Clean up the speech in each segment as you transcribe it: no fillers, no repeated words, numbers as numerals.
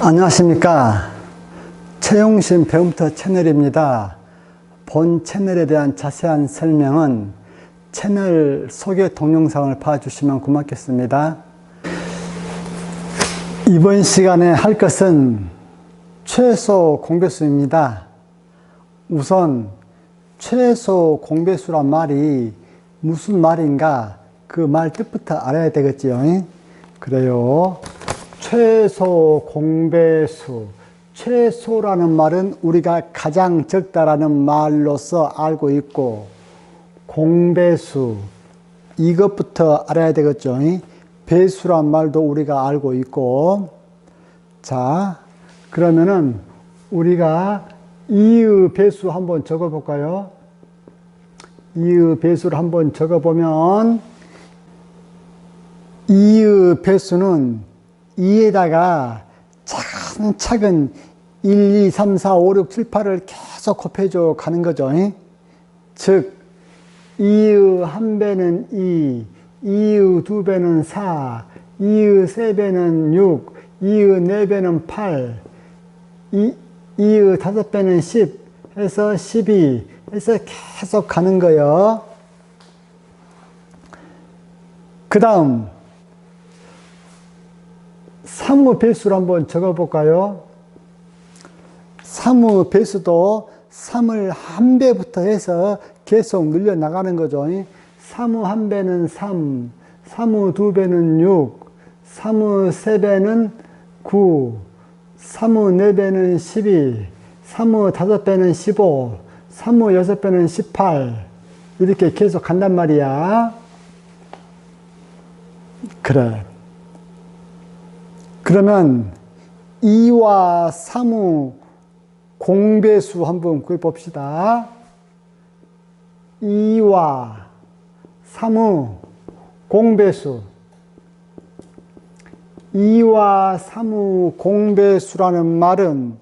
안녕하십니까. 최용심 배움터 채널입니다. 본 채널에 대한 자세한 설명은 채널 소개 동영상을 봐주시면 고맙겠습니다. 이번 시간에 할 것은 최소 공배수입니다. 우선 최소 공배수란 말이 무슨 말인가, 그 말 뜻부터 알아야 되겠지요. 그래요. 최소 공배수. 최소라는 말은 우리가 가장 적다라는 말로서 알고 있고, 공배수, 이것부터 알아야 되겠죠. 배수란 말도 우리가 알고 있고. 자, 그러면은 우리가 이의 배수 한번 적어 볼까요? 이의 배수를 한번 적어 보면, 이의 배수는 2에다가 차근차근 1, 2, 3, 4, 5, 6, 7, 8을 계속 곱해줘 가는 거죠. 즉 2의 1배는 2, 2의 2배는 4, 2의 3배는 6, 2의 4배는 8, 2의 5배는 10 해서 12 해서 계속 가는 거예요. 그 다음 3의 배수를 한번 적어 볼까요? 3의 배수도 3을 1배부터 해서 계속 늘려 나가는 거죠. 3의 1배는 3, 3의 2배는 6, 3의 3배는 9, 3의 4배는 12, 3의 5배는 15, 3의 6배는 18, 이렇게 계속 간단 말이야. 그래. 그러면 2와 3의 공배수 한번 구해 봅시다. 2와 3의 공배수. 2와 3의 공배수라는 말은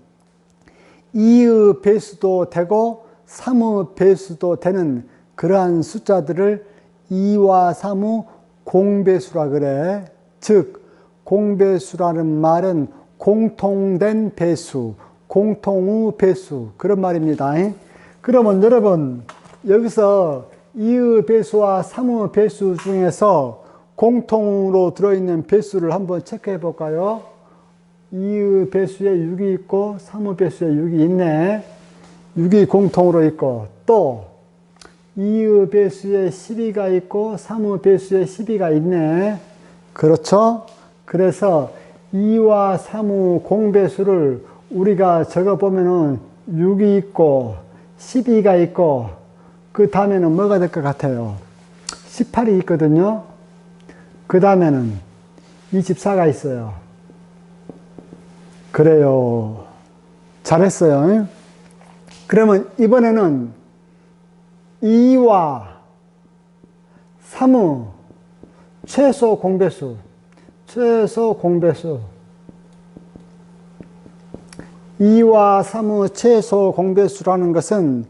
2의 배수도 되고 3의 배수도 되는 그러한 숫자들을 2와 3의 공배수라 그래. 즉 공배수라는 말은 공통된 배수, 공통의 배수, 그런 말입니다. 그러면 여러분, 여기서 2의 배수와 3의 배수 중에서 공통으로 들어있는 배수를 한번 체크해 볼까요? 2의 배수에 6이 있고 3의 배수에 6이 있네. 6이 공통으로 있고, 또 2의 배수에 12가 있고 3의 배수에 12가 있네. 그렇죠? 그래서 2와 3의 공배수를 우리가 적어보면은 6이 있고 12가 있고, 그 다음에는 뭐가 될 것 같아요? 18이 있거든요. 그 다음에는 24가 있어요. 그래요. 잘했어요. 그러면 이번에는 2와 3의 최소 공배수. 최소 공배수. 2와 3의 최소 공배수라는 것은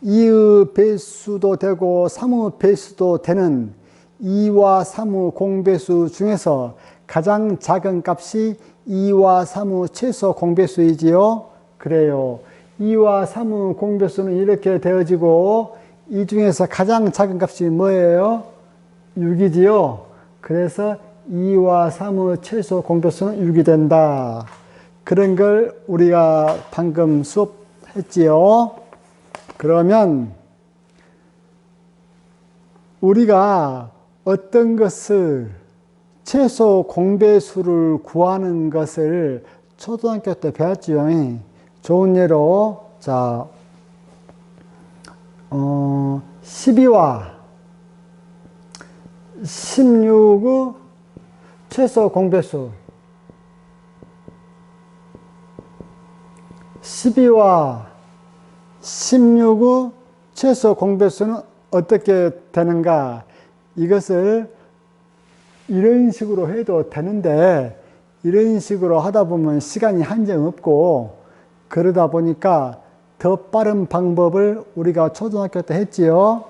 2의 배수도 되고 3의 배수도 되는 2와 3의 공배수 중에서 가장 작은 값이 2와 3의 최소 공배수이지요. 그래요. 2와 3의 공배수는 이렇게 되어지고, 이 중에서 가장 작은 값이 뭐예요? 6이지요. 그래서 2와 3의 최소 공배수는 6이 된다. 그런 걸 우리가 방금 수업했지요. 그러면 우리가 어떤 것을, 최소 공배수를 구하는 것을 초등학교 때 배웠지요. 좋은 예로, 자, 12와 16의 최소 공배수. 12와 16의 최소 공배수는 어떻게 되는가? 이것을 이런 식으로 해도 되는데, 이런 식으로 하다 보면 시간이 한정없고, 그러다 보니까 더 빠른 방법을 우리가 초등학교 때 했지요.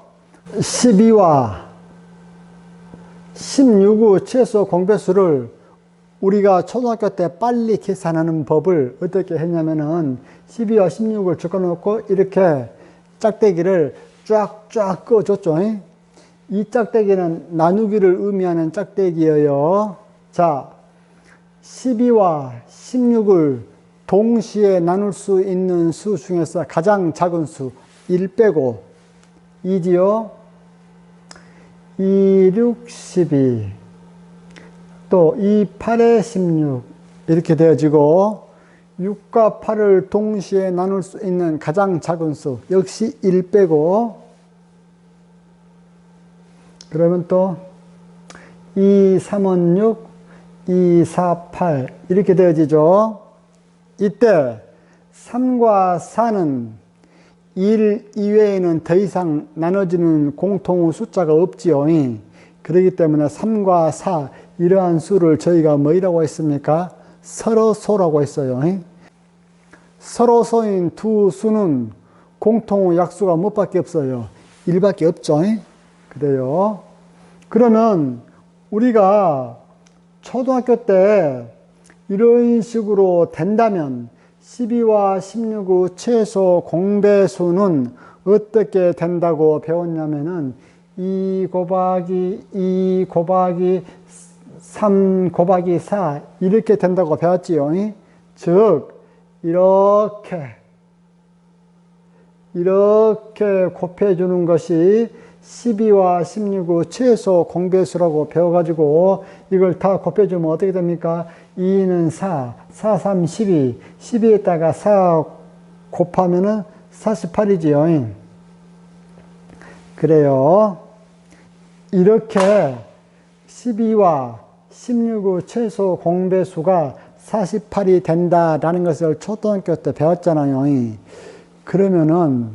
12와 16의 최소 공배수를 우리가 초등학교 때 빨리 계산하는 법을 어떻게 했냐면은 12와 16을 적어놓고 이렇게 짝대기를 쫙쫙 그어줬죠. 이 짝대기는 나누기를 의미하는 짝대기예요. 자, 12와 16을 동시에 나눌 수 있는 수 중에서 가장 작은 수 1 빼고 2지요. 2, 6, 12 또 2, 8에 16 이렇게 되어지고 6과 8을 동시에 나눌 수 있는 가장 작은 수 역시 1 빼고 그러면 또 2, 3은 6, 2, 4, 8 이렇게 되어지죠. 이때 3과 4는 1 이외에는 더 이상 나눠지는 공통 숫자가 없지요. 그렇기 때문에 3과 4 이러한 수를 저희가 뭐라고 했습니까? 서로소라고 했어요. 서로소인 두 수는 공통 약수가 몇 밖에 없어요? 1밖에 없죠. 그래요. 그러면 우리가 초등학교 때 이런 식으로 된다면 12와 16의 최소 공배수는 어떻게 된다고 배웠냐면은 2 곱하기 2 곱하기 3 곱하기 4 이렇게 된다고 배웠지요. 즉 이렇게 곱해주는 것이 12와 16의 최소 공배수라고 배워가지고 이걸 다 곱해주면 어떻게 됩니까? 2는 4, 4, 3, 12, 12에다가 4 곱하면은 48이지요. 그래요. 이렇게 12와 16의 최소 공배수가 48이 된다라는 것을 초등학교 때 배웠잖아요. 그러면은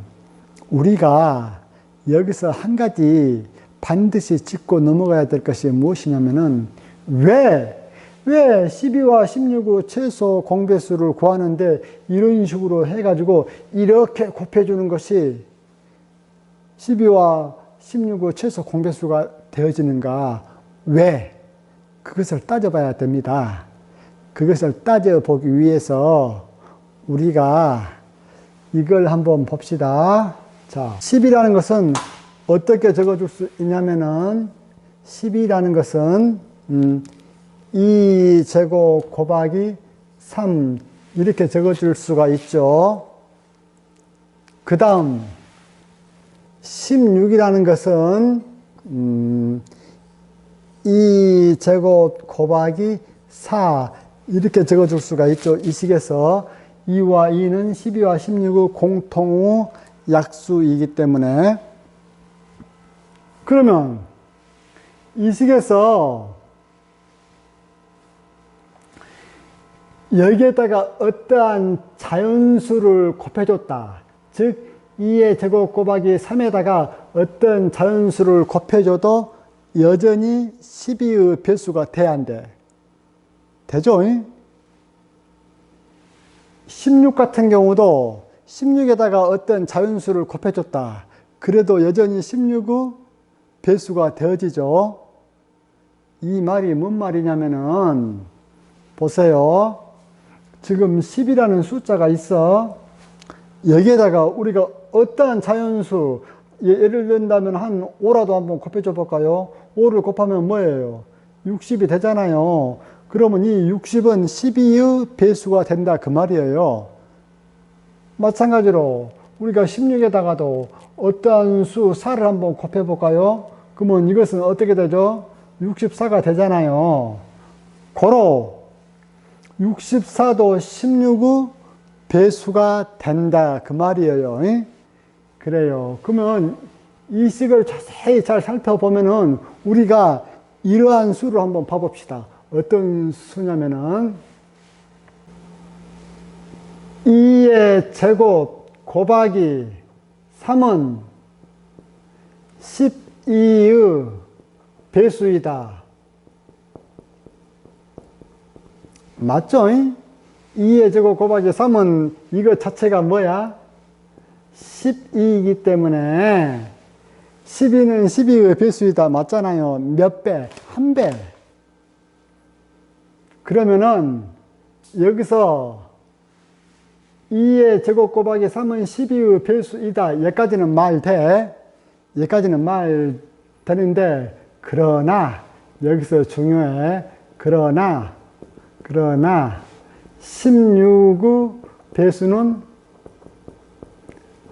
우리가 여기서 한 가지 반드시 짚고 넘어가야 될 것이 무엇이냐면은 왜 12와 16의 최소 공배수를 구하는데 이런 식으로 해가지고 이렇게 곱해주는 것이 12와 16의 최소 공배수가 되어지는가? 왜? 그것을 따져봐야 됩니다. 그것을 따져보기 위해서 우리가 이걸 한번 봅시다. 자, 10이라는 것은 어떻게 적어줄 수 있냐면은 10이라는 것은 2제곱 곱하기 3 이렇게 적어줄 수가 있죠. 그 다음 16이라는 것은 2제곱 곱하기 4 이렇게 적어줄 수가 있죠. 이 식에서 2와 2는 12와 16의 공통의 약수이기 때문에 그러면 이 식에서 여기에다가 어떠한 자연수를 곱해줬다. 즉 2의 제곱 곱하기 3에다가 어떤 자연수를 곱해줘도 여전히 12의 배수가 돼야 한대. 되죠? 16 같은 경우도 16에다가 어떤 자연수를 곱해줬다. 그래도 여전히 16의 배수가 되어지죠. 이 말이 뭔 말이냐면은 보세요. 지금 10이라는 숫자가 있어. 여기에다가 우리가 어떠한 자연수 예를 든다면 한 5라도 한번 곱해줘 볼까요? 5를 곱하면 뭐예요? 60이 되잖아요. 그러면 이 60은 12의 배수가 된다 그 말이에요. 마찬가지로 우리가 16에다가도 어떠한 수 4를 한번 곱해 볼까요? 그러면 이것은 어떻게 되죠? 64가 되잖아요. 고로 64도 16의 배수가 된다 그 말이에요. 그래요. 그러면 이 식을 자세히 잘 살펴보면은 우리가 이러한 수를 한번 봐봅시다. 어떤 수냐면은 2의 제곱 곱하기 3은 12의 배수이다. 맞죠? 2의 제곱 곱하기 3은 이거 자체가 뭐야? 12이기 때문에 12는 12의 배수이다. 맞잖아요. 몇 배? 한 배. 그러면은 여기서 2의 제곱 곱하기 3은 12의 배수이다. 여기까지는 말 돼. 여기까지는 말 되는데, 그러나 여기서 중요해. 그러나 16의 배수는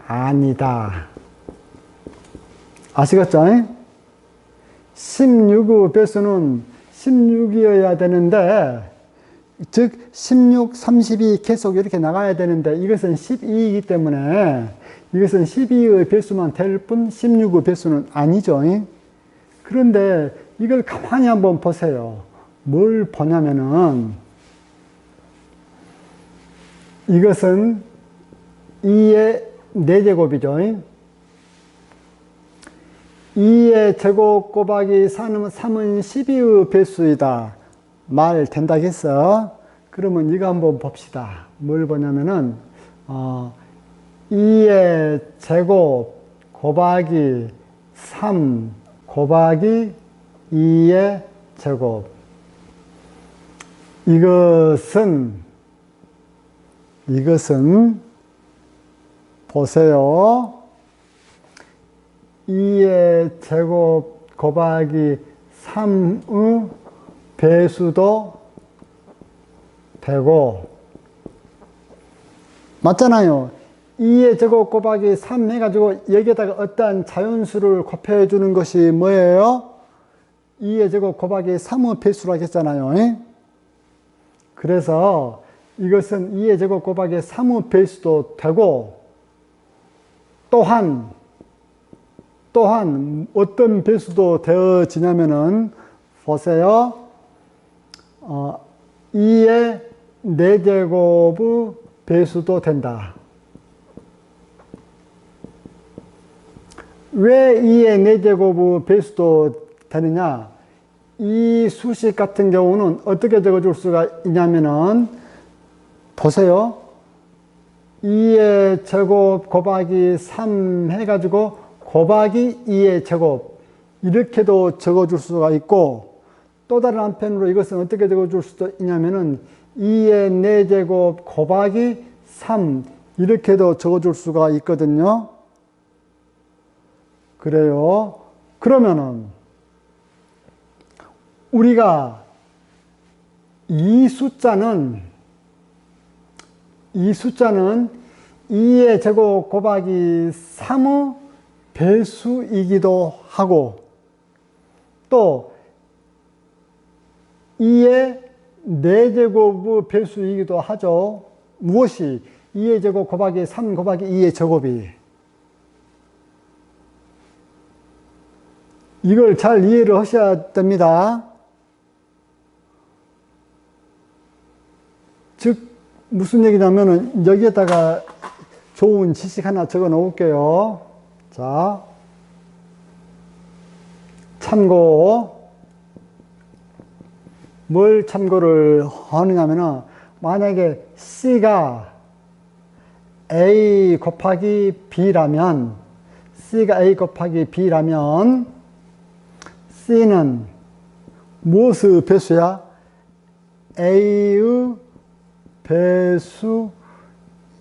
아니다. 아시겠죠? 16의 배수는 16이어야 되는데, 즉 16, 32 계속 이렇게 나가야 되는데, 이것은 12이기 때문에 이것은 12의 배수만 될 뿐 16의 배수는 아니죠. 그런데 이걸 가만히 한번 보세요. 뭘 보냐면은, 이것은 2의 4제곱이죠. 2의 제곱 곱하기 3은 12의 배수이다. 말 된다겠어? 그러면 이거 한번 봅시다. 뭘 보냐면은, 2의 제곱 곱하기 3 곱하기 2의 제곱. 이것은 보세요. 2의 제곱 곱하기 3의 배수도 되고, 맞잖아요. 2의 제곱 곱하기 3 해가지고 여기에다가 어떠한 자연수를 곱해 주는 것이 뭐예요? 2의 제곱 곱하기 3의 배수라고 했잖아요. 그래서 이것은 2의 제곱 곱하기 3의 배수도 되고, 또한 어떤 배수도 되어지냐면은, 보세요. 2의 4제곱의 배수도 된다. 왜 2의 4제곱의 배수도 되느냐? 이 수식 같은 경우는 어떻게 적어줄 수가 있냐면은, 보세요. 2의 제곱 곱하기 3 해가지고 곱하기 2의 제곱, 이렇게도 적어줄 수가 있고, 또 다른 한편으로 이것은 어떻게 적어줄 수도 있냐면은 2의 4제곱 곱하기 3, 이렇게도 적어줄 수가 있거든요. 그래요. 그러면은 우리가 이 숫자는 2의 제곱 곱하기 3의 배수이기도 하고, 또 2의 4제곱의 배수이기도 하죠. 무엇이? 2의 제곱 곱하기 3 곱하기 2의 제곱이. 이걸 잘 이해를 하셔야 됩니다. 즉 무슨 얘기냐면은, 여기에다가 좋은 지식 하나 적어 놓을게요. 자, 참고. 뭘 참고를 하느냐면은, 만약에 C가 A 곱하기 B라면, C는 무엇의 배수야? A의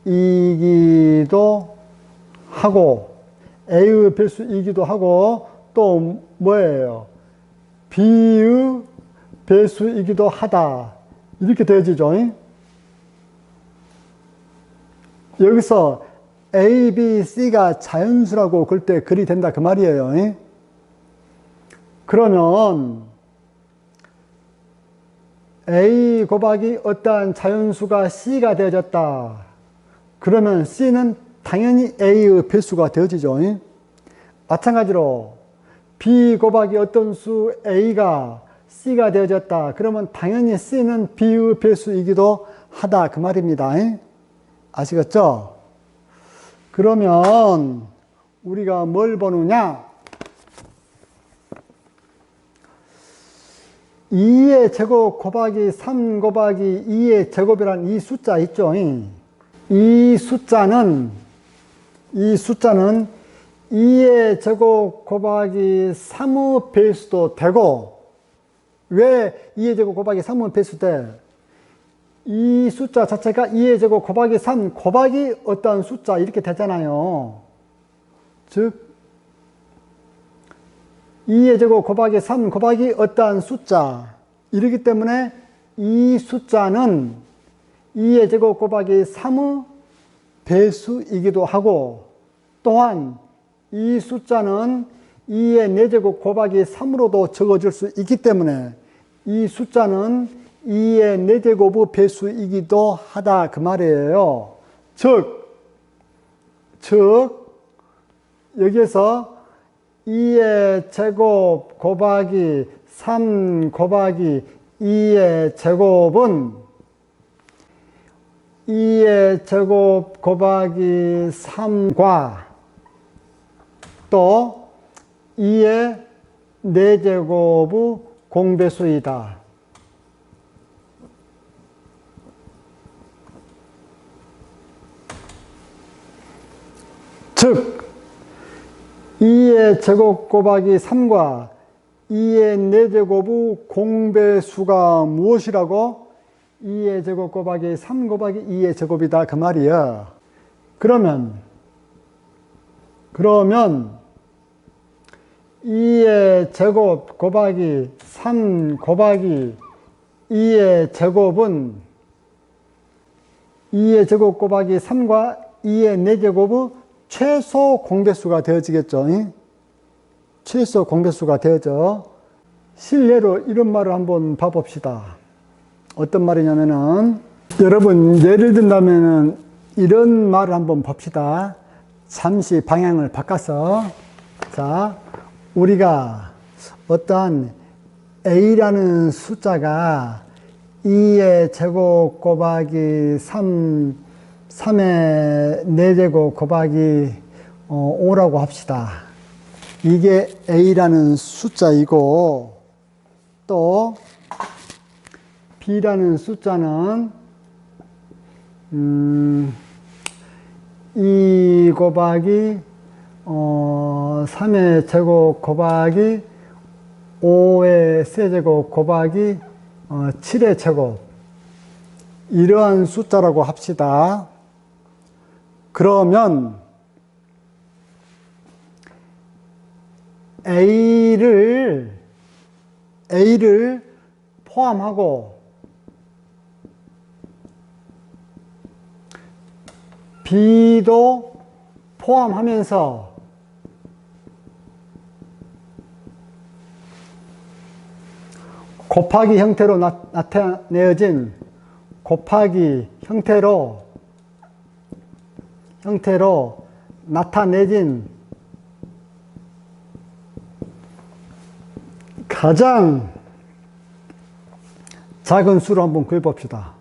배수이기도 하고, A의 배수이기도 하고, 또 뭐예요? B의 배수이기도 하다. 이렇게 되어지죠. 여기서 A, B, C가 자연수라고 그럴 때 글이 된다, 그 말이에요. 그러면 A 곱하기 어떠한 자연수가 C가 되어졌다. 그러면 C는 당연히 A의 배수가 되어지죠. 마찬가지로 B 곱하기 어떤 수 A가 C가 되어졌다. 그러면 당연히 C는 B의 배수이기도 하다, 그 말입니다. 아시겠죠? 그러면 우리가 뭘 보느냐? 2의 제곱 곱하기 3 곱하기 2의 제곱이라는 이 숫자 있죠? 이 숫자는 2의 제곱 곱하기 3의 배수도 되고, 왜 2의 제곱 곱하기 3은 배수돼? 이 숫자 자체가 2의 제곱 곱하기 3 곱하기 어떤 숫자 이렇게 되잖아요. 즉 2의 제곱 곱하기 3 곱하기 어떠한 숫자 이러기 때문에 이 숫자는 2의 제곱 곱하기 3의 배수이기도 하고 또한 이 숫자는 2의 4제곱 곱하기 3으로도 적어질 수 있기 때문에 이 숫자는 2의 4제곱의 배수이기도 하다 그 말이에요. 즉 여기에서 2의 제곱 곱하기 3 곱하기 2의 제곱은 2의 제곱 곱하기 3과 또 2의 4제곱의 공배수이다. 즉 2의 제곱 곱하기 3과 2의 4제곱의 공배수가 무엇이라고? 2의 제곱 곱하기 3 곱하기 2의 제곱이다 그 말이야. 그러면 2의 제곱 곱하기 3 곱하기 2의 제곱은 2의 제곱 곱하기 3과 2의 4제곱의 최소 공배수가 되어지겠죠. 최소 공배수가 되어져. 실례로 이런 말을 한번 봐봅시다. 어떤 말이냐면은 여러분 예를 든다면은 이런 말을 한번 봅시다. 잠시 방향을 바꿔서 자 우리가 어떠한 A라는 숫자가 2의 제곱 곱하기 3의 4제곱 곱하기 5라고 합시다. 이게 A라는 숫자이고 또 B라는 숫자는 2 곱하기 3의 제곱 곱하기 5의 세제곱 곱하기 7의 제곱 이러한 숫자라고 합시다. 그러면 A를 포함하고 B도 포함하면서 곱하기 형태로 나타내어진 곱하기 형태로 나타내진 가장 작은 수로 한번 구해봅시다.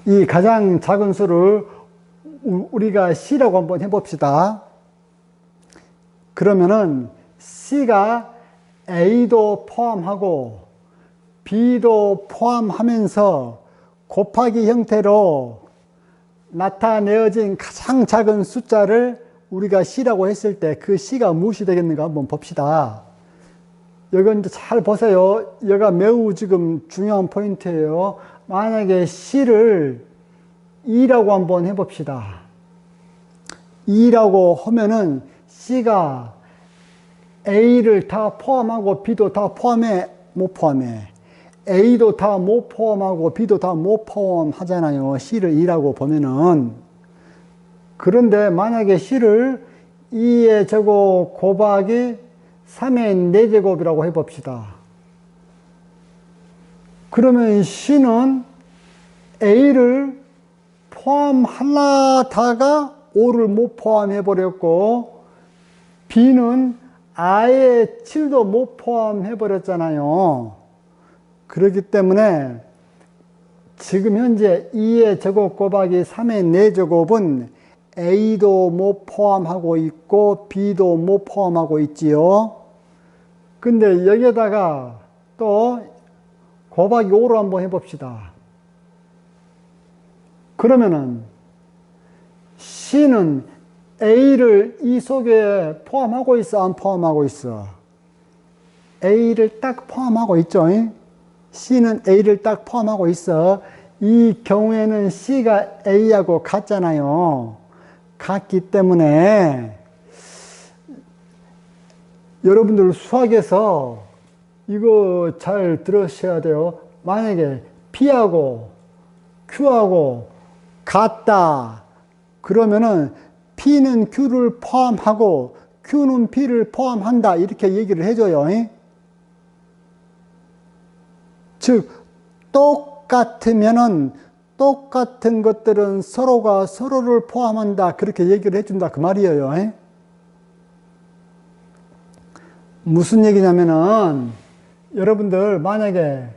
이 가장 작은 수를 우리가 C라고 한번 해봅시다. 그러면은 C가 A도 포함하고 B도 포함하면서 곱하기 형태로 나타내어진 가장 작은 숫자를 우리가 C라고 했을 때 그 C가 무엇이 되겠는가 한번 봅시다. 이건 이제 잘 보세요. 여기가 매우 지금 중요한 포인트예요. 만약에 C를 2라고 한번 해봅시다. 2라고 하면은 C가 A를 다 포함하고 B도 다 포함해? 못 포함해. A도 다 못 포함하고 B도 다 못 포함하잖아요. C를 2라고 보면은. 그런데 만약에 C를 2의 제곱 곱하기 3의 4제곱이라고 해봅시다. 그러면 C는 A를 포함하려다가 5를 못 포함해버렸고 B는 아예 7도 못 포함해버렸잖아요. 그렇기 때문에 지금 현재 2의 제곱 곱하기 3의 4제곱은 A도 못 포함하고 있고 B도 못 포함하고 있지요. 근데 여기에다가 또 곱하기 5로 한번 해봅시다. 그러면은 C는 A를 이 속에 포함하고 있어? 안 포함하고 있어? A를 딱 포함하고 있죠. C는 A를 딱 포함하고 있어. 이 경우에는 C가 A하고 같잖아요. 같기 때문에 여러분들 수학에서 이거 잘 들으셔야 돼요. 만약에 P하고 Q하고 같다. 그러면은 P는 Q를 포함하고 Q는 P를 포함한다. 이렇게 얘기를 해줘요. 즉, 똑같으면은 똑같은 것들은 서로가 서로를 포함한다. 그렇게 얘기를 해준다. 그 말이에요. 무슨 얘기냐면은 여러분들 만약에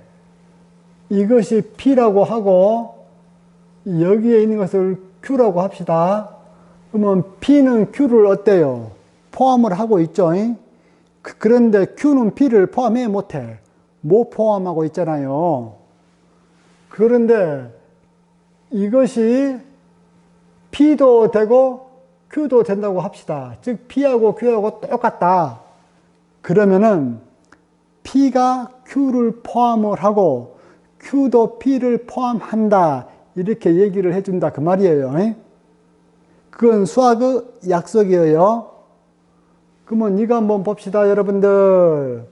이것이 P라고 하고 여기에 있는 것을 Q라고 합시다. 그러면 P는 Q를 어때요? 포함을 하고 있죠. 그런데 Q는 P를 포함해 못해. 못 포함하고 있잖아요. 그런데 이것이 P도 되고 Q도 된다고 합시다. 즉 P하고 Q하고 똑같다. 그러면은 P가 Q를 포함을 하고 Q도 P를 포함한다. 이렇게 얘기를 해준다. 그 말이에요. 그건 수학의 약속이에요. 그러면 이거 한번 봅시다. 여러분들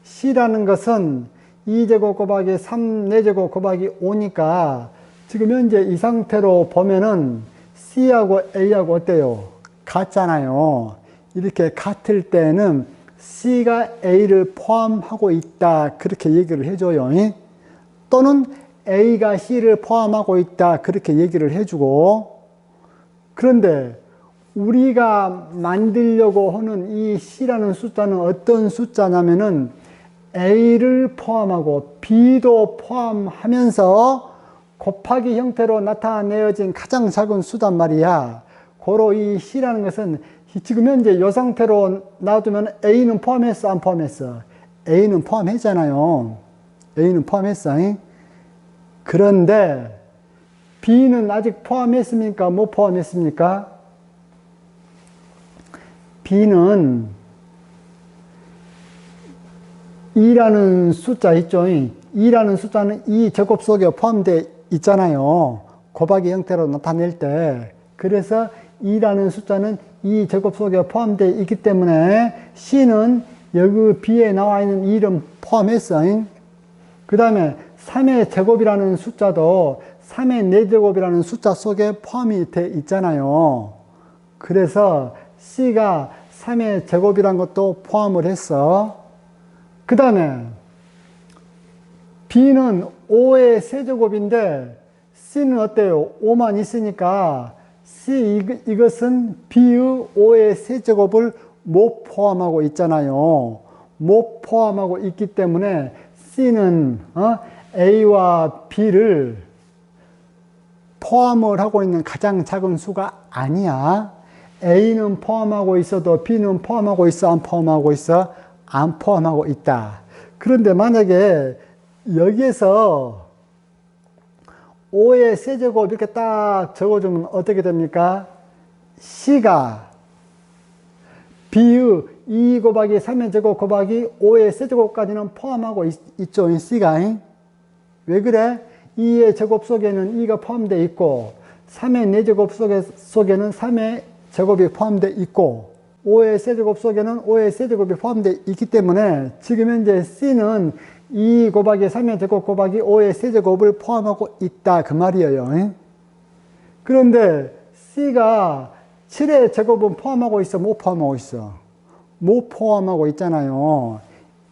C라는 것은 2제곱 곱하기 3, 4제곱 곱하기 5니까 지금 현재 이 상태로 보면은 C하고 A하고 어때요? 같잖아요. 이렇게 같을 때는 C가 A를 포함하고 있다. 그렇게 얘기를 해줘요. 또는 A가 C를 포함하고 있다. 그렇게 얘기를 해주고, 그런데 우리가 만들려고 하는 이 C라는 숫자는 어떤 숫자냐면은 A를 포함하고 B도 포함하면서 곱하기 형태로 나타내어진 가장 작은 수단 말이야. 고로 이 C라는 것은 지금 현재 이 상태로 놔두면 A는 포함했어, 안 포함했어? A는 포함했잖아요. A는 포함했어. 그런데 B는 아직 포함했습니까? 못 포함했습니까? B는 2라는 숫자 있죠. 2라는 숫자는 이 제곱 속에 포함되어 있잖아요. 곱하기 형태로 나타낼 때. 그래서 2라는 숫자는 이 제곱 속에 포함되어 있기 때문에 C는 여기 B에 나와 있는 2를 포함했어. 그 다음에 3의 제곱이라는 숫자도 3의 4제곱이라는 숫자 속에 포함이 되어 있잖아요. 그래서 C가 3의 제곱이라는 것도 포함을 했어. 그 다음에 B는 5의 세제곱인데 C는 어때요? 5만 있으니까 이것은 B의 5의 세제곱을 못 포함하고 있잖아요. 못 포함하고 있기 때문에 C는 A와 B를 포함을 하고 있는 가장 작은 수가 아니야. A는 포함하고 있어도 B는 포함하고 있어, 안 포함하고 있어? 안 포함하고 있다. 그런데 만약에 여기에서 5의 세제곱 이렇게 딱 적어주면 어떻게 됩니까? C가 B의 2 곱하기 3의 제곱 곱하기 5의 세제곱까지는 포함하고 있죠. C가. 왜 그래? 2의 제곱 속에는 2가 포함되어 있고 3의 4제곱 속에는 3의 제곱이 포함되어 있고 5의 세제곱 속에는 5의 세제곱이 포함되어 있기 때문에 지금 현재 C는 2 곱하기 3의 제곱 곱하기 5의 세제곱을 포함하고 있다. 그 말이에요. 그런데 C가 7의 제곱은 포함하고 있어? 못 포함하고 있어? 못 포함하고 있잖아요.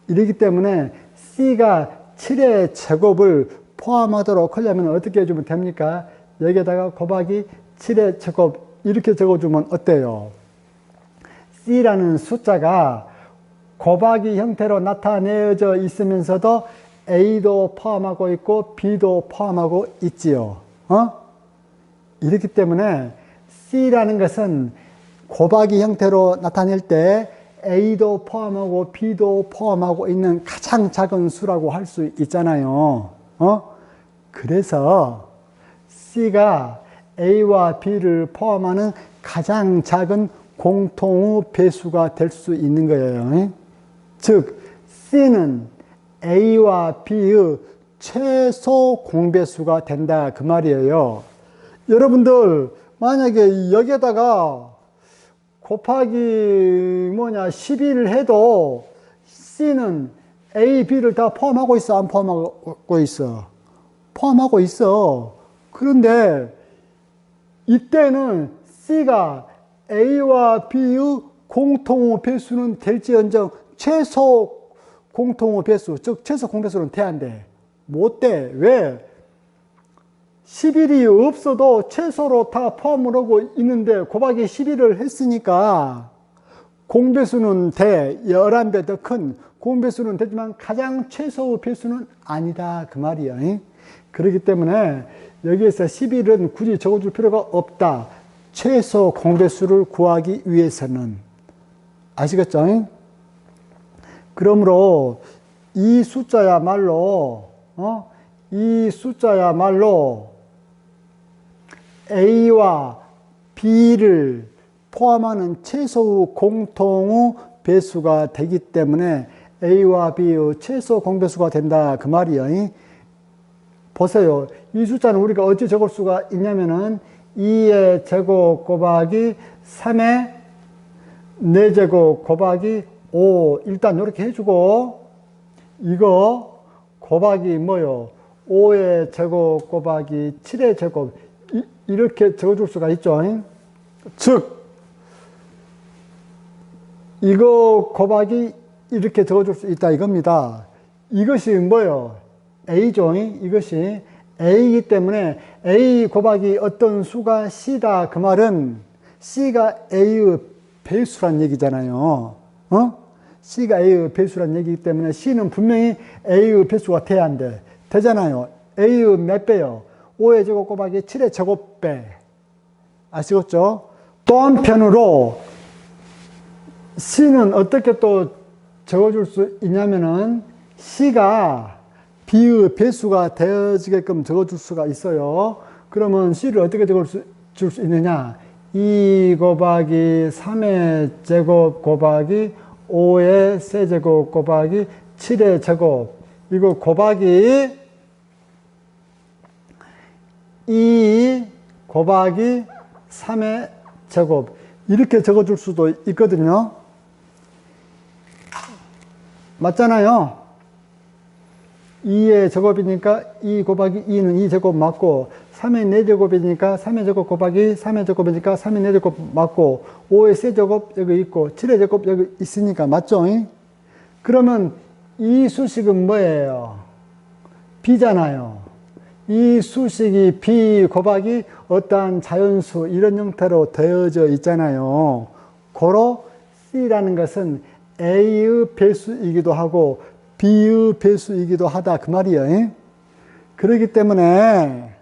이렇기 때문에 C가 7의 제곱을 포함하도록 하려면 어떻게 해주면 됩니까? 여기에다가 곱하기 7의 제곱 이렇게 적어주면 어때요? C라는 숫자가 곱하기 형태로 나타내어져 있으면서도 A도 포함하고 있고 B도 포함하고 있지요. 이렇기 때문에 C라는 것은 곱하기 형태로 나타낼 때 A도 포함하고 B도 포함하고 있는 가장 작은 수라고 할 수 있잖아요. 그래서 C가 A와 B를 포함하는 가장 작은 공통의 배수가 될 수 있는 거예요. 즉 C는 A와 B의 최소 공배수가 된다 그 말이에요. 여러분들 만약에 여기에다가 곱하기 12를 해도 C는 A, B를 다 포함하고 있어? 안 포함하고 있어? 포함하고 있어. 그런데 이때는 C가 A와 B의 공통의 배수는 될지언정 최소 공통의 배수, 즉 최소 공배수는 돼야 안 돼. 못 돼. 왜? 11이 없어도 최소로 다 포함을 하고 있는데 곱하기 11을 했으니까 공배수는 돼. 11배 더 큰 공배수는 되지만 가장 최소의 배수는 아니다 그 말이야. 그렇기 때문에 여기에서 11은 굳이 적어줄 필요가 없다. 최소 공배수를 구하기 위해서는. 아시겠죠? 그러므로 이 숫자야말로 A와 B를 포함하는 최소의 공통의 배수가 되기 때문에 A와 B의 최소 공배수가 된다 그 말이에요. 보세요. 이 숫자는 우리가 어찌 적을 수가 있냐면은 2의 제곱 곱하기 3의 4제곱 곱하기 5 일단 이렇게 해주고 이거 곱하기 뭐요? 5의 제곱 곱하기 7의 제곱 이렇게 적어줄 수가 있죠. 즉 이거 곱하기 이렇게 적어줄 수 있다 이겁니다. 이것이 뭐요? A죠. 이것이 A이기 때문에 A 곱하기 어떤 수가 C다 그 말은 C가 A의 배수란 얘기잖아요. C가 A의 배수란 얘기이기 때문에 C는 분명히 A의 배수가 돼야 안 돼. 되잖아요. A의 몇 배요? 5의 제곱 곱하기 7의 제곱배. 아시겠죠? 또 한편으로 C는 어떻게 또 적어줄 수 있냐면은 C가 B의 배수가 되어지게끔 적어줄 수가 있어요. 그러면 C를 어떻게 적어줄 수 있느냐? 2 곱하기 3의 제곱 곱하기 5의 세제곱 곱하기 7의 제곱 이거 곱하기 2 곱하기 3의 제곱 이렇게 적어줄 수도 있거든요. 맞잖아요. 2의 제곱이니까 2 곱하기 2는 2제곱 맞고 3의 4제곱이니까 3의 제곱 곱하기 3의 제곱이니까 3의 4제곱 맞고 5의 세제곱 여기 있고 7의 제곱 여기 있으니까 맞죠? 그러면 이 수식은 뭐예요? B잖아요. 이 수식이 B 곱하기 어떠한 자연수 이런 형태로 되어져 있잖아요. 고로 C라는 것은 A의 배수이기도 하고 B의 배수이기도 하다 그 말이에요. 그렇기 때문에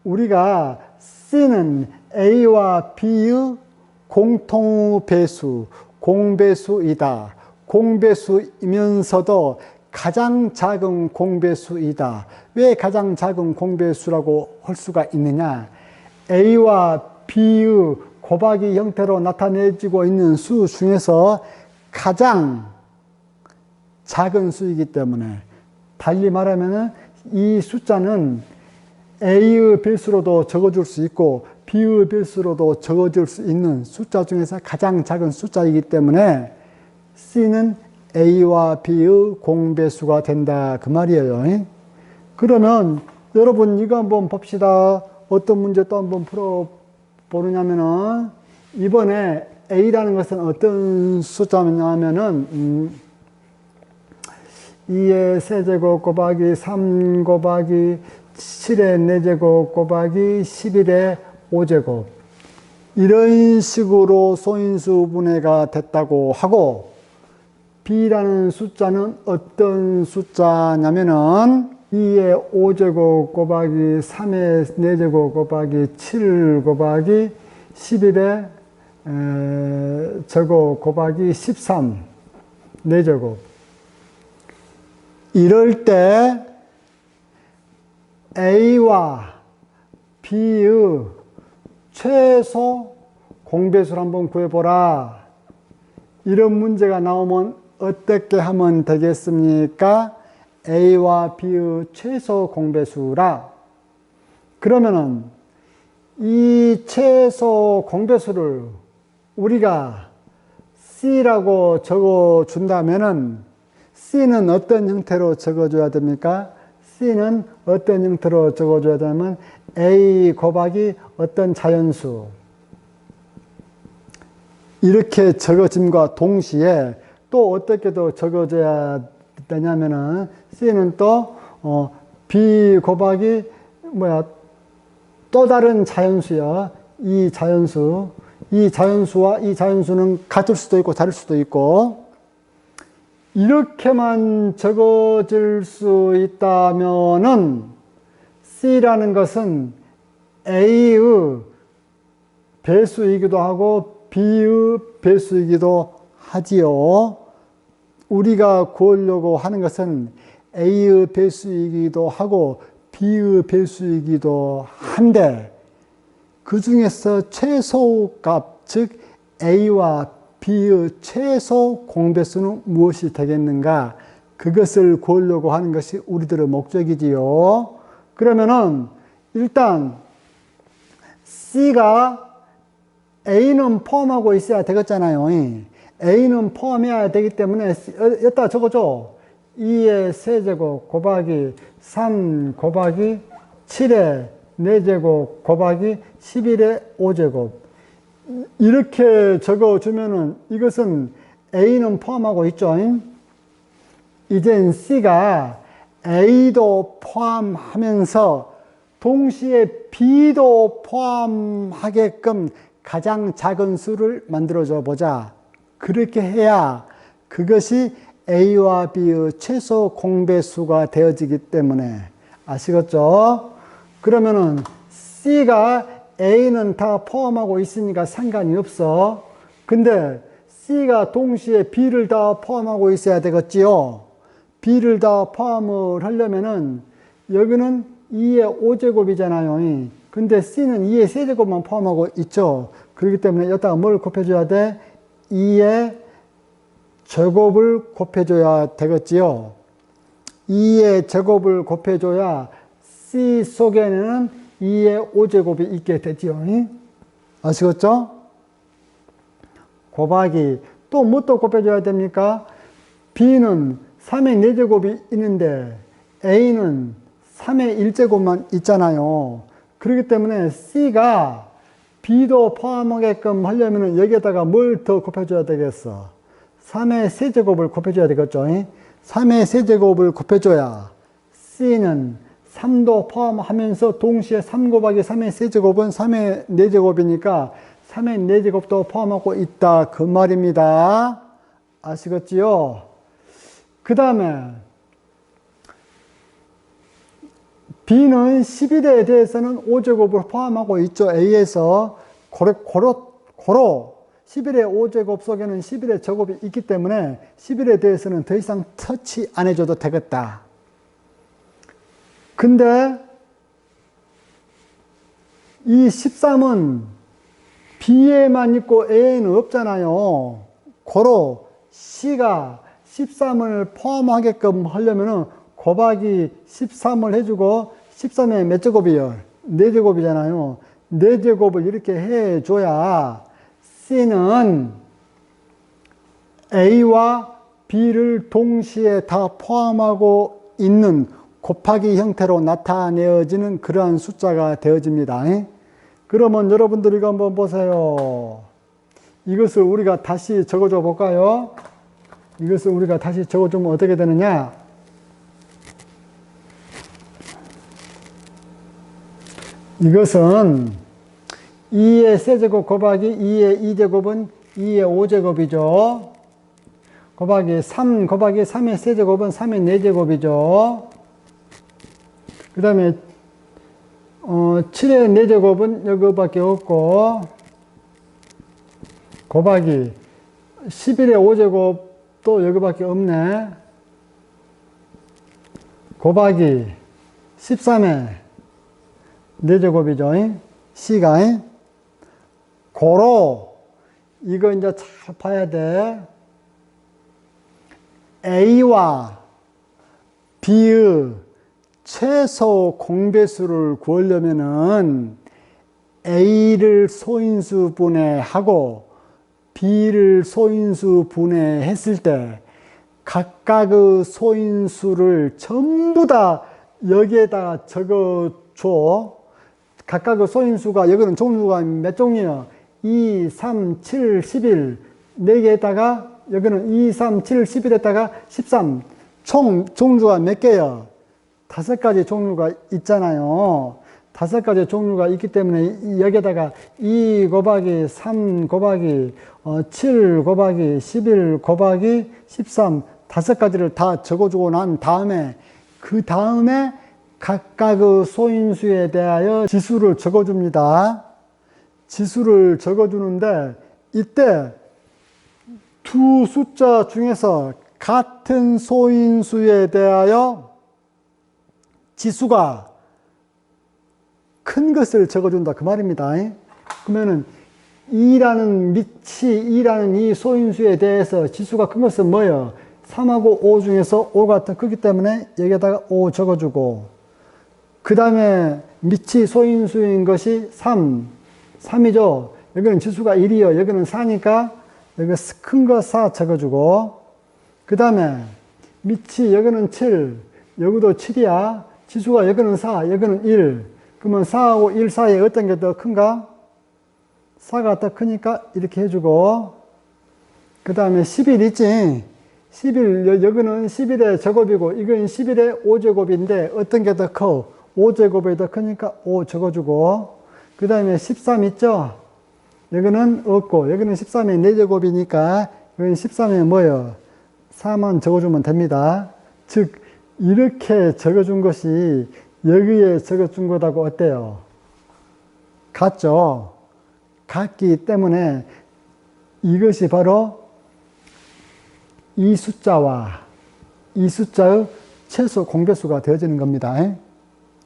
우리가 C는 A와 B의 공통 배수, 공배수이다. 공배수이면서도 가장 작은 공배수이다. 왜 가장 작은 공배수라고 할 수가 있느냐? A와 B의 곱하기 형태로 나타내지고 있는 수 중에서 가장 작은 수이기 때문에 달리 말하면 이 숫자는 A의 배수로도 적어줄 수 있고 B의 배수로도 적어줄 수 있는 숫자 중에서 가장 작은 숫자이기 때문에 C는 A와 B의 공배수가 된다 그 말이에요. 그러면 여러분 이거 한번 봅시다. 어떤 문제 또 한번 풀어보느냐면은 이번에 A라는 것은 어떤 숫자냐면은 2의 세제곱 곱하기 3 곱하기 7의 4제곱 곱하기 11의 5제곱 이런 식으로 소인수 분해가 됐다고 하고 B라는 숫자는 어떤 숫자냐면은 2의 5제곱 곱하기 3의 4제곱 곱하기 7 곱하기 11의 제곱 곱하기 13 4제곱 이럴 때 A와 B의 최소 공배수를 한번 구해보라. 이런 문제가 나오면 어떻게 하면 되겠습니까? A와 B의 최소 공배수라. 그러면은 이 최소 공배수를 우리가 C라고 적어 준다면은 C는 어떤 형태로 적어줘야 됩니까? C는 어떤 형태로 적어줘야 되냐면 A 곱하기 어떤 자연수 이렇게 적어짐과 동시에 또 어떻게 더 적어줘야 되냐면은 C는 또 B 곱하기 또 다른 자연수야. 이 자연수와 이 자연수는 같을 수도 있고 다를 수도 있고 이렇게만 적어질 수 있다면은 C라는 것은 A의 배수이기도 하고 B의 배수이기도 하지요. 우리가 구하려고 하는 것은 A의 배수이기도 하고 B의 배수이기도 한데 그 중에서 최소값, 즉 A와 B의 최소 공배수는 무엇이 되겠는가? 그것을 구하려고 하는 것이 우리들의 목적이지요. 그러면은 일단 C가 A는 포함하고 있어야 되겠잖아요. A는 포함해야 되기 때문에 여기다 적어줘. 2의 세제곱 곱하기 3 곱하기 7의 4제곱 곱하기 11의 5제곱 이렇게 적어주면은 이것은 A는 포함하고 있죠. 이젠 C가 A도 포함하면서 동시에 B도 포함하게끔 가장 작은 수를 만들어줘 보자. 그렇게 해야 그것이 A와 B의 최소 공배수가 되어지기 때문에 아시겠죠? 그러면은 C가 A는 다 포함하고 있으니까 상관이 없어. 근데 C가 동시에 B를 다 포함하고 있어야 되겠지요. B를 다 포함을 하려면은 여기는 2의 5제곱이잖아요. 근데 C는 2의 세제곱만 포함하고 있죠. 그렇기 때문에 여기다가 뭘 곱해줘야 돼? 2의 제곱을 곱해줘야 되겠지요. 2의 제곱을 곱해줘야 C 속에는 2의 5제곱이 있게 되지요. 아시겠죠? 곱하기 또 뭐 또 곱해줘야 됩니까? B는 3의 4제곱이 있는데 A는 3의 1제곱만 있잖아요. 그렇기 때문에 C가 B도 포함하게끔 하려면 여기에다가 뭘 더 곱해줘야 되겠어? 3의 세제곱을 곱해줘야 되겠죠. 3의 세제곱을 곱해줘야 C는 3도 포함하면서 동시에 3 곱하기 3의 세제곱은 3의 4제곱이니까 3의 4제곱도 포함하고 있다. 그 말입니다. 아시겠지요? 그 다음에 B는 11에 대해서는 5제곱을 포함하고 있죠. A에서 고로 11의 5제곱 속에는 11의 제곱이 있기 때문에 11에 대해서는 더 이상 터치 안 해줘도 되겠다. 근데 이 13은 B에만 있고 A에는 없잖아요. 고로 C가 13을 포함하게끔 하려면은 곱하기 13을 해주고 13의 몇 제곱이요? 4제곱이잖아요. 4제곱을 이렇게 해줘야 C는 A와 B를 동시에 다 포함하고 있는 곱하기 형태로 나타내어지는 그러한 숫자가 되어집니다. 그러면 여러분들 이거 한번 보세요. 이것을 우리가 다시 적어줘 볼까요? 이것을 우리가 다시 적어주면 어떻게 되느냐? 이것은 2의 세제곱 곱하기 2의 2제곱은 2의 5제곱이죠. 곱하기 3 곱하기 3의 세제곱은 3의 4제곱이죠. 그 다음에 7의 4제곱은 여기밖에 없고 곱하기 11의 5제곱도 여기밖에 없네. 곱하기 13의 4제곱이죠. C가. 고로 이거 이제 잘 봐야 돼. A와 B의 최소 공배수를 구하려면은 A를 소인수 분해하고 B를 소인수 분해했을 때 각각의 소인수를 전부 다 여기에다가 적어줘. 각각의 소인수가, 여기는 종류가 몇 종류요? 2, 3, 7, 11. 4개에다가, 여기는 2, 3, 7, 11에다가 13. 총 종류가 몇 개요? 5가지 종류가 있잖아요. 5가지 종류가 있기 때문에 여기에다가 2 곱하기 3 곱하기 7 곱하기 11 곱하기 13 5가지를 다 적어주고 난 다음에 그 다음에 각각의 소인수에 대하여 지수를 적어줍니다. 지수를 적어주는데 이때 두 숫자 중에서 같은 소인수에 대하여 지수가 큰 것을 적어준다 그 말입니다. 그러면은 2라는 밑이 2라는 이 소인수에 대해서 지수가 큰 것은 뭐예요? 3하고 5 중에서 5가 더 크기 때문에 여기에다가 5 적어주고 그 다음에 밑이 소인수인 것이 3이죠. 여기는 지수가 1이요. 여기는 4니까 여기 큰 거 4 적어주고 그 다음에 밑이 여기는 7 여기도 7이야. 지수가 여기는 4 여기는 1 그러면 4하고 1 사이에 어떤 게 더 큰가? 4가 더 크니까 이렇게 해주고 그 다음에 11 있지? 11 여기는 11의 제곱이고 이건 11의 5제곱인데 어떤 게 더 커? 5제곱이 더 크니까 5 적어주고 그 다음에 13 있죠? 여기는 없고 여기는 13의 4제곱이니까 여기는 13의 뭐예요? 4만 적어주면 됩니다. 즉 이렇게 적어준 것이 여기에 적어준 것하고 어때요? 같죠? 같기 때문에 이것이 바로 이 숫자와 이 숫자의 최소 공배수가 되어지는 겁니다.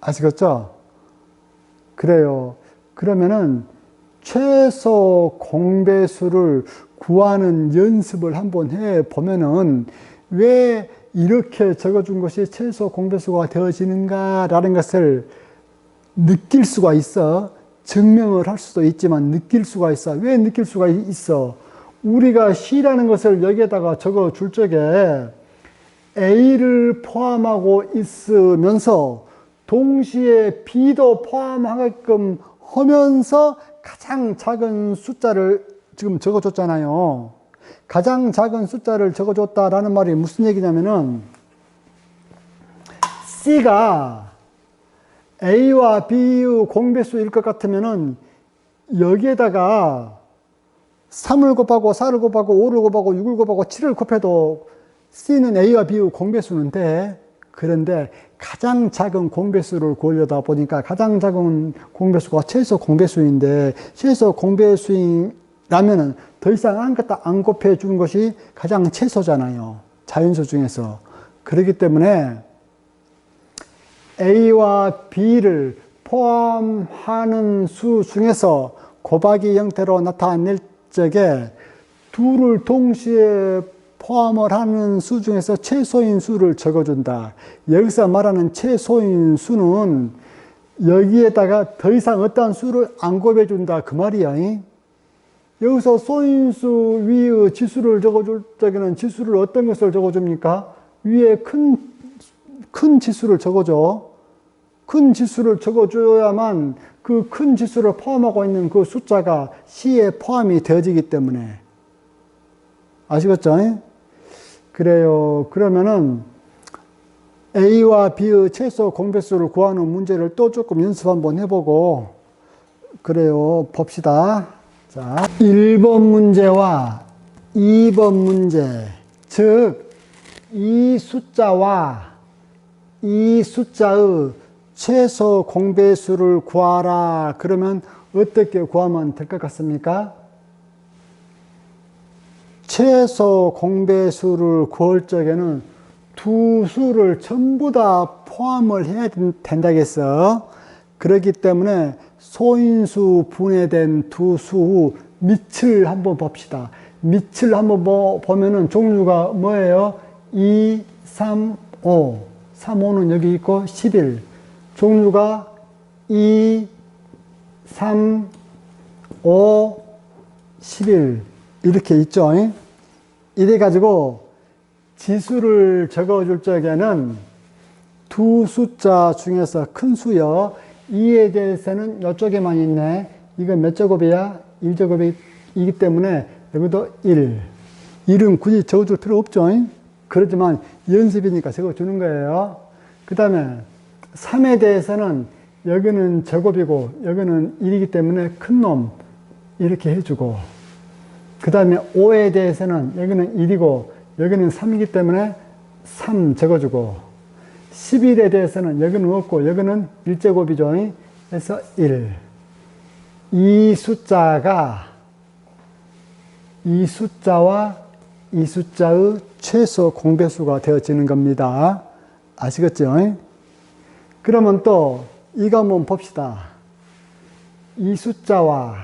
아시겠죠? 그래요. 그러면은 최소 공배수를 구하는 연습을 한번 해 보면은 왜 이렇게 적어준 것이 최소 공배수가 되어지는가라는 것을 느낄 수가 있어. 증명을 할 수도 있지만 느낄 수가 있어. 왜 느낄 수가 있어? 우리가 C라는 것을 여기에다가 적어 줄 적에 A를 포함하고 있으면서 동시에 B도 포함하게끔 하면서 가장 작은 숫자를 지금 적어줬잖아요. 가장 작은 숫자를 적어줬다라는 말이 무슨 얘기냐면은 C가 A와 B의 공배수일 것 같으면은 여기에다가 3을 곱하고 4를 곱하고 5를 곱하고 6을 곱하고 7을 곱해도 C는 A와 B의 공배수는 돼. 그런데 가장 작은 공배수를 구하려다 보니까 가장 작은 공배수가 최소 공배수인데 최소 공배수라면은 더 이상 아무것도 안 곱해 준 것이 가장 최소잖아요. 자연수 중에서. 그렇기 때문에 A와 B를 포함하는 수 중에서 곱하기 형태로 나타낼 적에 둘을 동시에 포함을 하는 수 중에서 최소인 수를 적어준다. 여기서 말하는 최소인 수는 여기에다가 더 이상 어떠한 수를 안 곱해준다. 그 말이야. 여기서 소인수 위의 지수를 적어줄 적에는 지수를 어떤 것을 적어줍니까? 위에 큰 지수를 적어줘. 큰 지수를 적어줘야만 그 큰 지수를 포함하고 있는 그 숫자가 C에 포함이 되어지기 때문에. 아시겠죠? 그래요. 그러면은 A와 B의 최소 공배수를 구하는 문제를 또 조금 연습 한번 해보고 그래요. 봅시다. 자, 1번 문제와 2번 문제. 즉, 이 숫자와 이 숫자의 최소 공배수를 구하라. 그러면 어떻게 구하면 될 것 같습니까? 최소 공배수를 구할 적에는 두 수를 전부 다 포함을 해야 된다겠어. 그렇기 때문에 소인수 분해된 두 수 밑을 한번 봅시다. 밑을 한번 보면은 종류가 뭐예요? 2, 3, 5. 3, 5는 여기 있고 11. 종류가 2, 3, 5, 11 이렇게 있죠. 이래가지고 지수를 적어줄 적에는 두 숫자 중에서 큰 수요. 2에 대해서는 이쪽에만 있네. 이건 몇 제곱이야? 1제곱이기 때문에 여기도 1. 1은 굳이 적어줄 필요 없죠. 그렇지만 연습이니까 적어주는 거예요. 그 다음에 3에 대해서는 여기는 제곱이고 여기는 1이기 때문에 큰 놈 이렇게 해주고, 그 다음에 5에 대해서는 여기는 1이고 여기는 3이기 때문에 3 적어주고, 11에 대해서는 여기는 없고 여기는 1제곱이죠. 그래서 1. 이 숫자가 이 숫자와 이 숫자의 최소 공배수가 되어지는 겁니다. 아시겠죠? 그러면 또 이거 한번 봅시다. 이 숫자와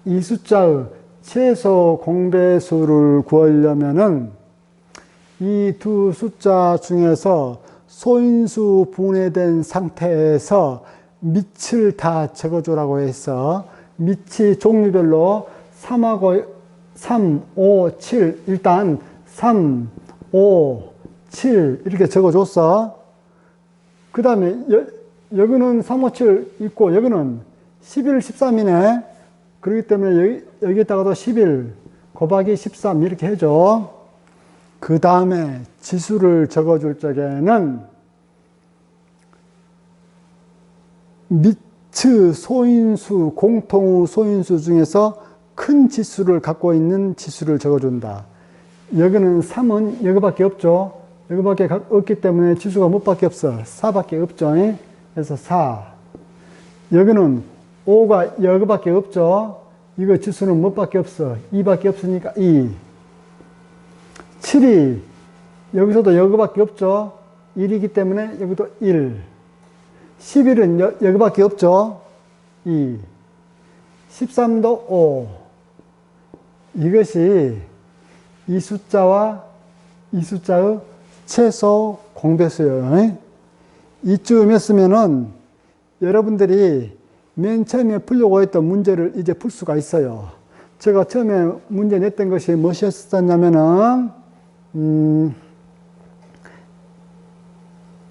이 숫자의 최소 공배수를 구하려면은 이 두 숫자 중에서 소인수 분해된 상태에서 밑을 다 적어주라고 해서 밑이 종류별로 3하고 3, 5, 7 일단 3, 5, 7 이렇게 적어줬어. 그 다음에 여기는 3, 5, 7 있고 여기는 11, 13이네. 그렇기 때문에 여기에다가도 11 곱하기 13 이렇게 해줘. 그 다음에 지수를 적어줄 적에는 밑의 소인수, 공통의 소인수 중에서 큰 지수를 갖고 있는 지수를 적어준다. 여기는 3은 여기밖에 없죠. 여기밖에 없기 때문에 지수가 몇 밖에 없어? 4밖에 없죠. 그래서 4. 여기는 5가 여기밖에 없죠. 이거 지수는 몇 밖에 없어? 2밖에 없으니까 2. 7이 여기서도 여기밖에 없죠. 1이기 때문에 여기도 1. 11은 여기밖에 없죠. 2. 13도 5. 이것이 이 숫자와 이 숫자의 최소 공배수예요. 이쯤 했으면은 여러분들이 맨 처음에 풀려고 했던 문제를 이제 풀 수가 있어요. 제가 처음에 문제 냈던 것이 무엇이었냐면은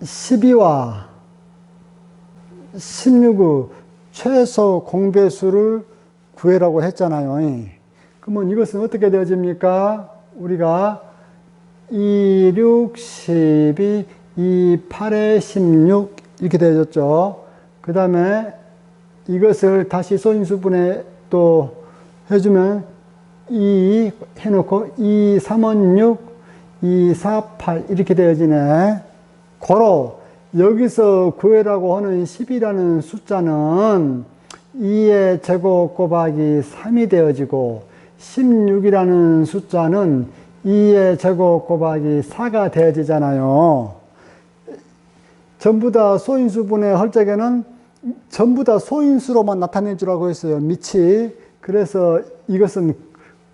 12와 16의 최소 공배수를 구해라고 했잖아요. 그러면 이것은 어떻게 되어집니까? 우리가 2, 6, 12, 2, 8에 16 이렇게 되어졌죠. 그 다음에 이것을 다시 소인수분해 또 해주면 2 해놓고 2, 3은 6, 2, 4, 8 이렇게 되어지네. 고로 여기서 구해라고 하는 10이라는 숫자는 2의 제곱 곱하기 3이 되어지고 16이라는 숫자는 2의 제곱 곱하기 4가 되어지잖아요. 전부 다 소인수분해 할 적에는 전부 다 소인수로만 나타내 주라고 했어요. 밑이. 그래서 이것은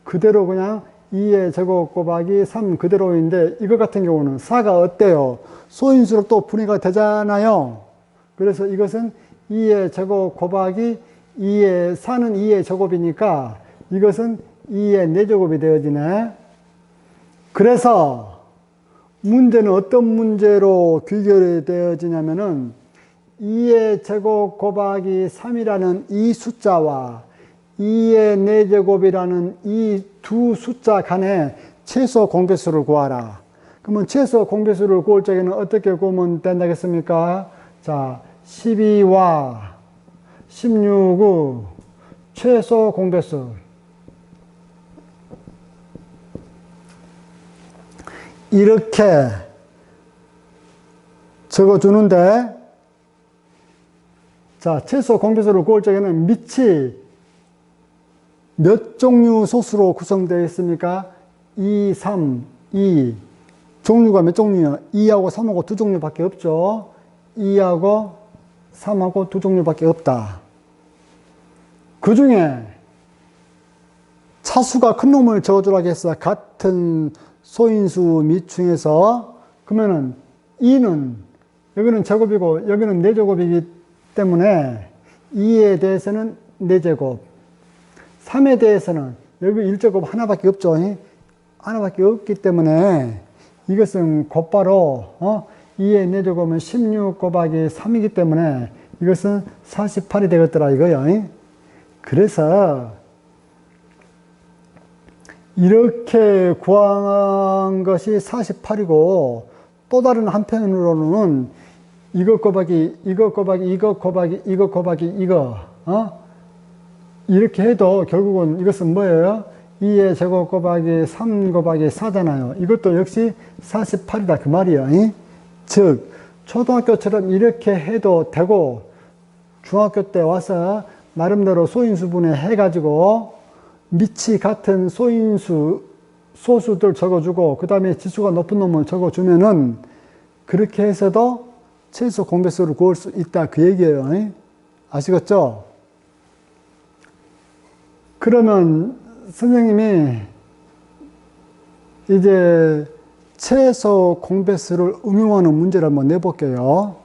그대로 그냥 2의 제곱 곱하기 3 그대로인데, 이것 같은 경우는 4가 어때요? 소인수로 또 분해가 되잖아요. 그래서 이것은 2의 제곱 곱하기 2의 4는 2의 제곱이니까 이것은 2의 4제곱이 되어지네. 그래서 문제는 어떤 문제로 귀결이 되어지냐면은 2의 제곱 곱하기 3이라는 이 숫자와 2의 4제곱이라는 이 두 숫자 간의 최소 공배수를 구하라. 그러면 최소 공배수를 구할 적에는 어떻게 구하면 된다겠습니까? 자, 12와 16의 최소 공배수. 이렇게 적어주는데, 자, 최소 공배수를 구할 적에는 밑이 몇 종류 소수로 구성되어 있습니까? 2, 3, 2. 종류가 몇 종류요? 2하고 3하고 두 종류밖에 없죠. 2하고 3하고 두 종류밖에 없다. 그 중에 차수가 큰 놈을 적어주라고 해서 같은 소인수 미충에서 그러면은 2는 여기는 제곱이고 여기는 4제곱이기 때문에 2에 대해서는 4제곱, 3에 대해서는 여기 1제곱 하나밖에 없죠. 하나밖에 없기 때문에 이것은 곧바로 2의 4제곱은 16 곱하기 3이기 때문에 이것은 48이 되겠더라 이거요. 그래서 이렇게 구한 것이 48이고 또 다른 한편으로는 이것 곱하기 이것 곱하기 이것 곱하기 이것 곱하기 이거 이렇게 해도 결국은 이것은 뭐예요? 2의 제곱 곱하기 3 곱하기 4잖아요. 이것도 역시 48이다 그 말이에요. 즉 초등학교처럼 이렇게 해도 되고 중학교 때 와서 나름대로 소인수분해 해가지고 밑이 같은 소수들 적어주고 그 다음에 지수가 높은 놈을 적어주면은 그렇게 해서도 최소 공배수를 구할 수 있다 그 얘기예요. 아시겠죠? 그러면 선생님이 이제 최소 공배수를 응용하는 문제를 한번 내볼게요.